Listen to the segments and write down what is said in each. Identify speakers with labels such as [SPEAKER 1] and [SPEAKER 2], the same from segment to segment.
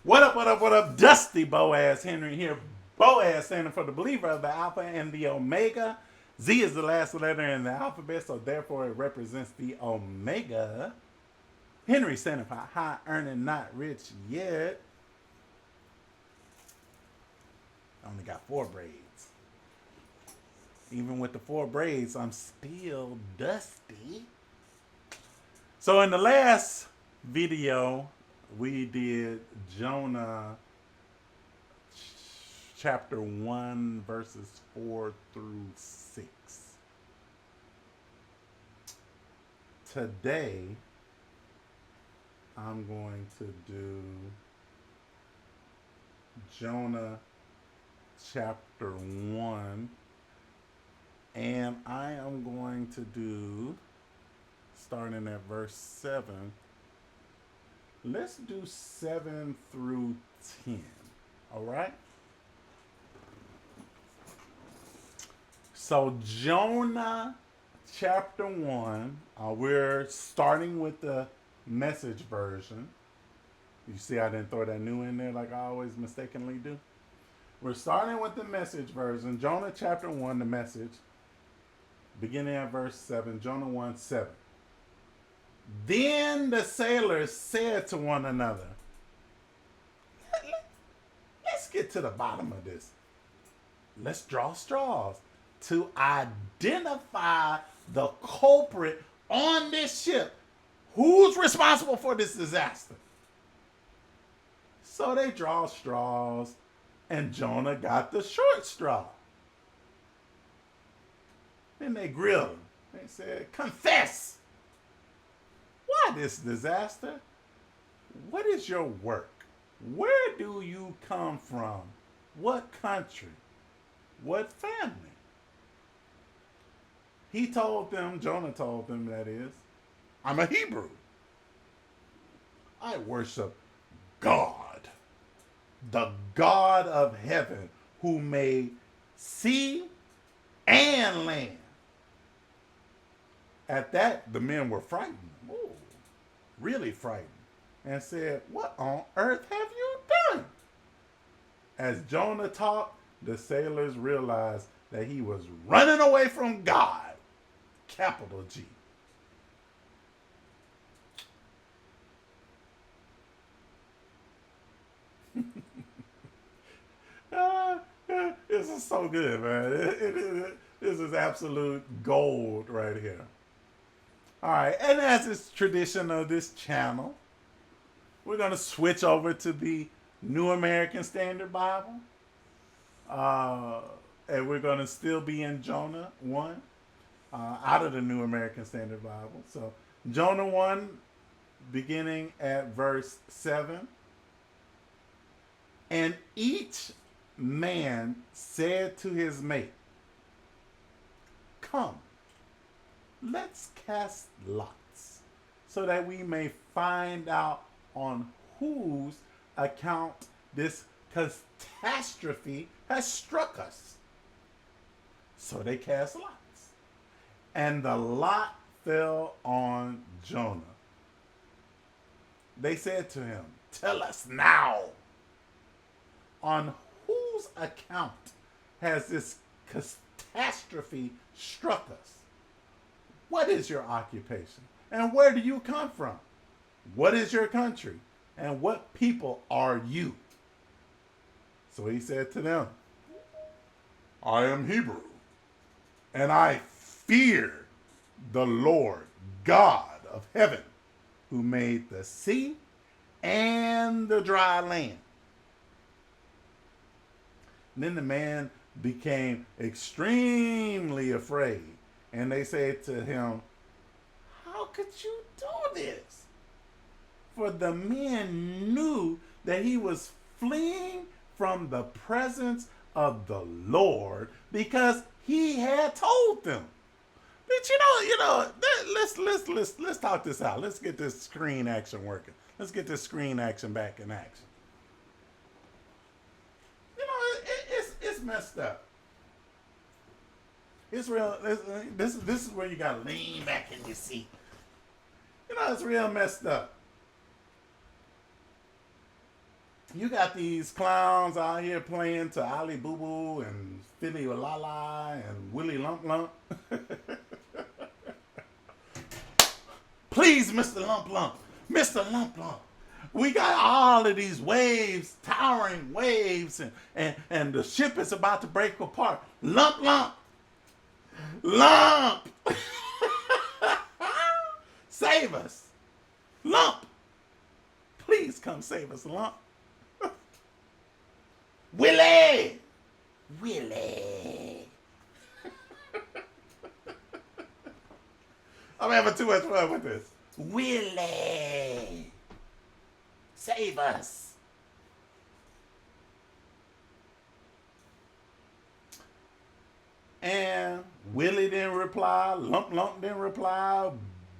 [SPEAKER 1] What up, what up, what up? Dusty Boaz Henry here. Boaz standing for the believer of the Alpha and the Omega. Z is the last letter in the alphabet, so therefore it represents the Omega. Henry standing for high earning, not rich yet. I only got 4 braids. Even with the 4 braids, I'm still dusty. So in the last video, we did Jonah chapter 1, verses 4 through 6. Today, I'm going to do Jonah chapter 1, and I am going to do, starting at verse 7, let's do 7 through 10. All right? So, Jonah chapter 1, we're starting with the message version. You see, I didn't throw that new in there like I always mistakenly do. We're starting with the message version. Jonah chapter 1, the message, beginning at verse 7. Jonah 1 7. Then the sailors said to one another, let's get to the bottom of this. Let's draw straws to identify the culprit on this ship. Who's responsible for this disaster? So they draw straws, and Jonah got the short straw. Then they grilled him. They said, confess. Why this disaster? What is your work? Where do you come from? What country? What family? He told them, Jonah told them, that is, I'm a Hebrew. I worship God, the God of heaven, who made sea and land. At that, the men were frightened. Ooh, really frightened. And said, what on earth have you done? As Jonah talked, the sailors realized that he was running away from God. Capital G. This is so good, man. This is absolute gold right here. All right, and as is tradition of this channel, we're going to switch over to the New American Standard Bible. And we're going to still be in Jonah 1 out of the New American Standard Bible. So, Jonah 1, beginning at verse 7. And each man said to his mate, come, let's cast lots, so that we may find out on whose account this catastrophe has struck us. So they cast lots. And the lot fell on Jonah. They said to him, tell us now, on whose account has this catastrophe struck us? What is your occupation? And where do you come from? What is your country? And what people are you? So he said to them, I am Hebrew, and I fear the Lord God of heaven, who made the sea and the dry land. And then the man became extremely afraid, and they said to him, how could you do this? For the men knew that he was fleeing from the presence of the Lord, because he had told them. But let's talk this out. Let's get this screen action working. Let's get this screen action back in action. It's messed up. It's real. This is where you gotta lean back in your seat. It's real messed up. You got these clowns out here playing to Ali Boo Boo and Philly La La and Willie Lump Lump. Please, Mr. Lump Lump. Mr. Lump Lump. We got all of these waves, towering waves, and the ship is about to break apart. Lump Lump. Lump. Save us. Lump. Please come save us, Lump. Willie. Willie. I'm having too much fun with this. Willie. Save us. And Willie didn't reply. Lump Lump didn't reply.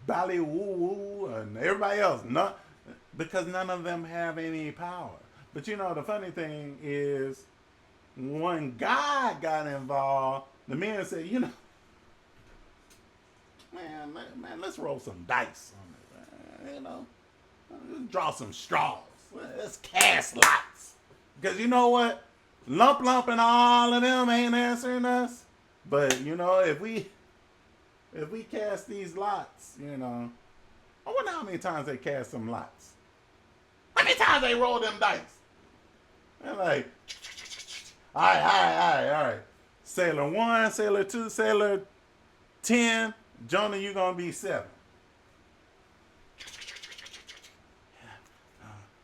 [SPEAKER 1] Bally Woo Woo and everybody else. Because none of them have any power. But you know, the funny thing is, when God got involved, the men said, you know, man, let's roll some dice on it, man. You know, let's draw some straws. Let's cast lots. Because you know what? Lump Lump and all of them ain't answering us. But, you know, if we cast these lots, you know, I wonder how many times they cast some lots. How many times they roll them dice? They're like, all right. Sailor 1, Sailor 2, Sailor 10. Jonah, you gonna be 7.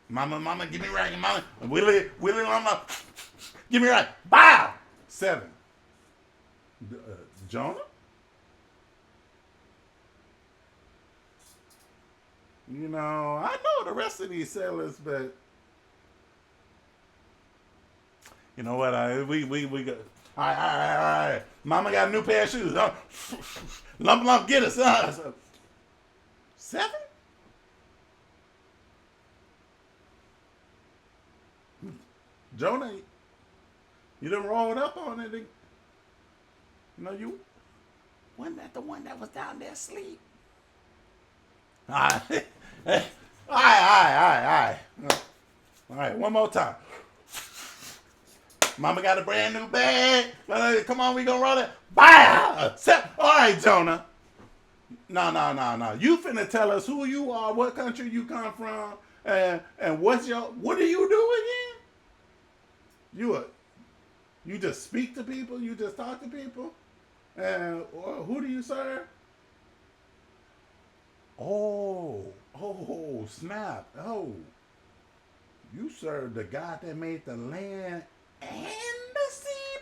[SPEAKER 1] Mama, give me right. Mama, Willie, Mama, give me right. Bow. 7. Jonah? You know, I know the rest of these sailors, but you know what? We got. All right. Mama got a new pair of shoes. Lump, get us. 7? Jonah, you done rolled up on it. You know, you wasn't that the one that was down there asleep? All right. All right. All right, one more time. Mama got a brand new bag. Come on, we gonna roll it. Bam! All right, Jonah. No. You finna tell us who you are, what country you come from, and what do you do again? You just speak to people? You just talk to people? And who do you serve? Oh, snap. Oh, you serve the God that made the land and the sea,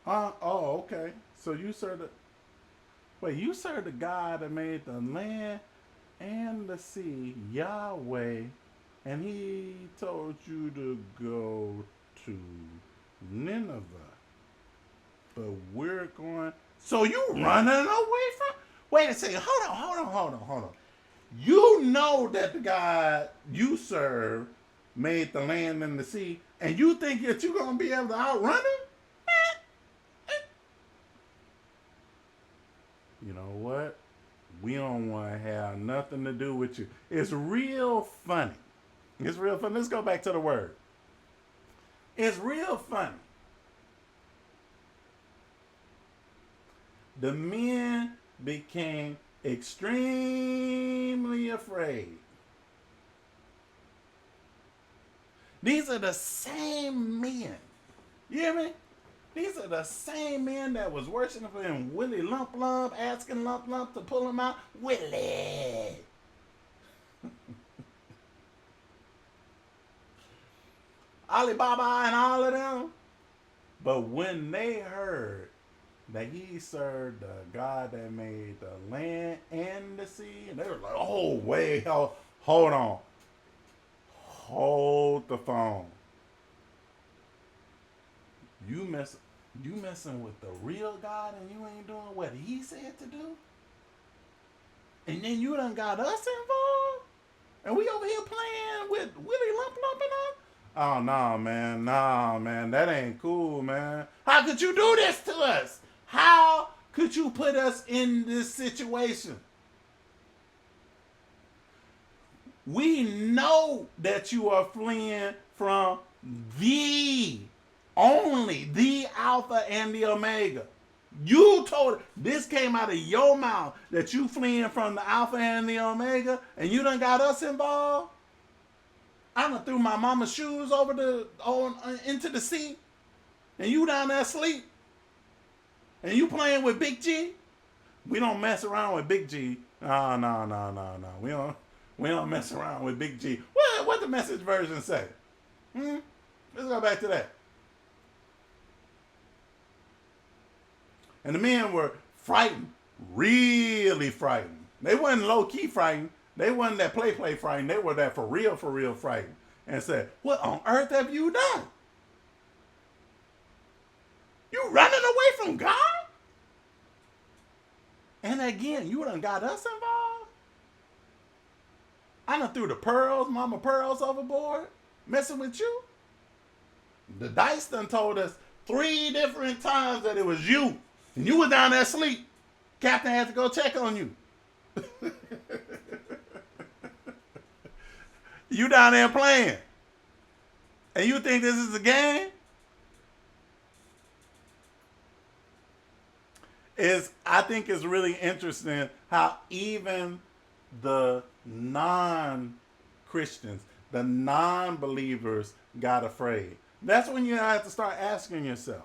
[SPEAKER 1] brother? Oh, okay. So you serve you serve the God that made the land and the sea, Yahweh, and he told you to go to Nineveh. But we're going. So you running away from? Wait a second. Hold on. You know that the God you serve made the land and the sea, and you think that you're going to be able to outrun him? You know what? We don't want to have nothing to do with you. It's real funny. Let's go back to the word. It's real funny. The men became extremely afraid. These are the same men. You hear me? These are the same men that was worshiping Willie Lump Lump, asking Lump Lump to pull him out. Willie! Alibaba and all of them. But when they heard that he served the God that made the land and the sea, and they were like, oh, wait, hold on. Hold the phone. You messing with the real God and you ain't doing what he said to do? And then you done got us involved? And we over here playing with Willie Lump Lump and all? Oh, no, man. That ain't cool, man. How could you do this to us? How could you put us in this situation? We know that you are fleeing from the only, the Alpha and the Omega. You told this came out of your mouth that you fleeing from the Alpha and the Omega, and you done got us involved. I done threw my mama's shoes over into the sea, and you down there asleep, and you playing with Big G. We don't mess around with Big G. No. We don't mess around with Big G. What the Message version say? Let's go back to that. And the men were frightened, really frightened. They wasn't low key frightened. They wasn't that play frightened. They were that for real frightened. And said, "What on earth have you done? You running away from God?" And again, you done got us involved. I done threw the pearls, mama pearls overboard, messing with you. The dice done told us 3 different times that it was you. And you were down there asleep. Captain had to go check on you. You down there playing. And you think this is a game? I think it's really interesting how even the non-Christians, the non-believers got afraid. That's when you have to start asking yourself.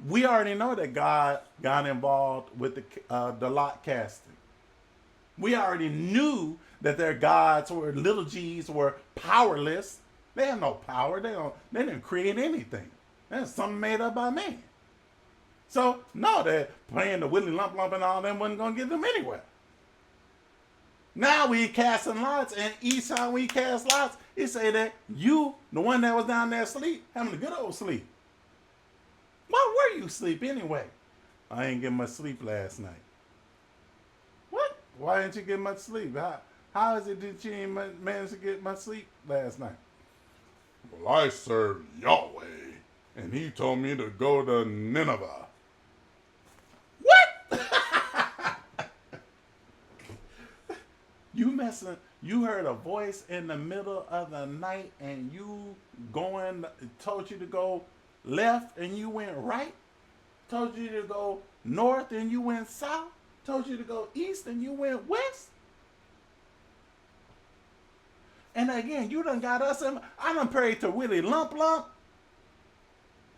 [SPEAKER 1] We already know that God got involved with the lot casting. We already knew that their gods or little g's were powerless. They have no power. They didn't create anything. That's something made up by man. So no, they're playing the Willy Lump and all them wasn't gonna get them anywhere. Now we casting lots, and each time we cast lots, it say that you, the one that was down there asleep, having a good old sleep. Why were you asleep anyway? I ain't get much sleep last night. What? Why didn't you get much sleep? How is it that you ain't managed to get much sleep last night? Well, I served Yahweh, and he told me to go to Nineveh. What? You heard a voice in the middle of the night, and you told you to go left and you went right, told you to go north and you went south, told you to go east and you went west. And again, you done got us in. I done prayed to Willie Lump.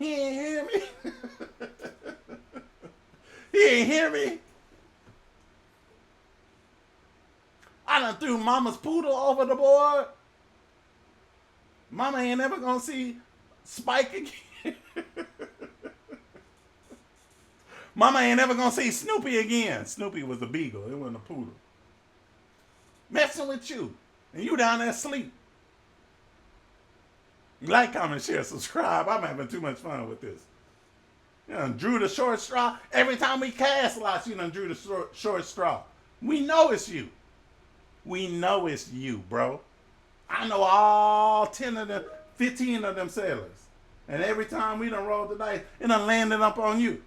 [SPEAKER 1] He ain't hear me. He ain't hear me. I done threw Mama's poodle over the board. Mama ain't never gonna see Spike again. Mama ain't never gonna see Snoopy again. Snoopy was a beagle. It wasn't a poodle. Messing with you. And you down there asleep. Like, comment, share, subscribe. I'm having too much fun with this. You done drew the short straw. Every time we cast lots, you done drew the short straw. We know it's you. We know it's you, bro. I know all 10 of them, 15 of them sailors. And every time we done rolled the dice, it done landed up on you.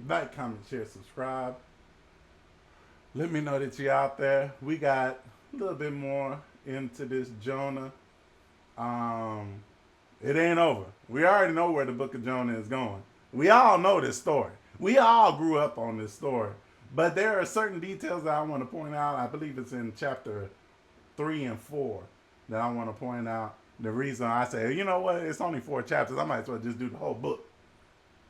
[SPEAKER 1] Like, comment, share, subscribe. Let me know that you're out there. We got a little bit more into this Jonah. It ain't over. We already know where the book of Jonah is going. We all know this story. We all grew up on this story. But there are certain details that I want to point out. I believe it's in chapter 3 and 4 that I want to point out. The reason I say, you know what, it's only 4 chapters. I might as well just do the whole book.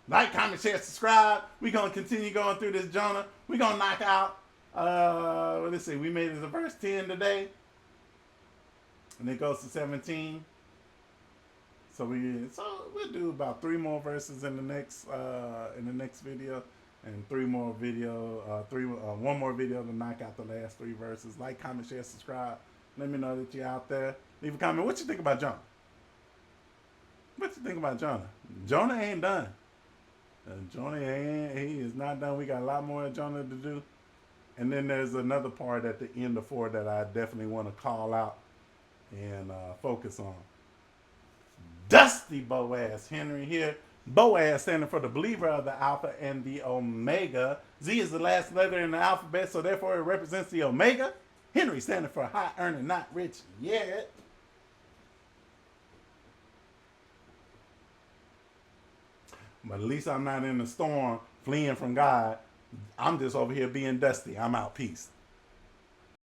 [SPEAKER 1] Like, comment, share, subscribe. We're going to continue going through this Jonah. We're going to knock out, let's see, we made it to verse 10 today. And it goes to 17. So we'll do about 3 more verses in the next video, and 1 more video to knock out the last 3 verses. Like, comment, share, subscribe. Let me know that you're out there. Leave a comment. What you think about Jonah? What you think about Jonah? Jonah ain't done. He is not done. We got a lot more of Jonah to do. And then there's another part at the end of 4 that I definitely want to call out and focus on. Dusty Boaz. Henry here. Boaz standing for the believer of the Alpha and the Omega. Z is the last letter in the alphabet, so therefore it represents the Omega. Henry standing for high earning, not rich yet. But at least I'm not in the storm fleeing from God. I'm just over here being dusty. I'm out. Peace.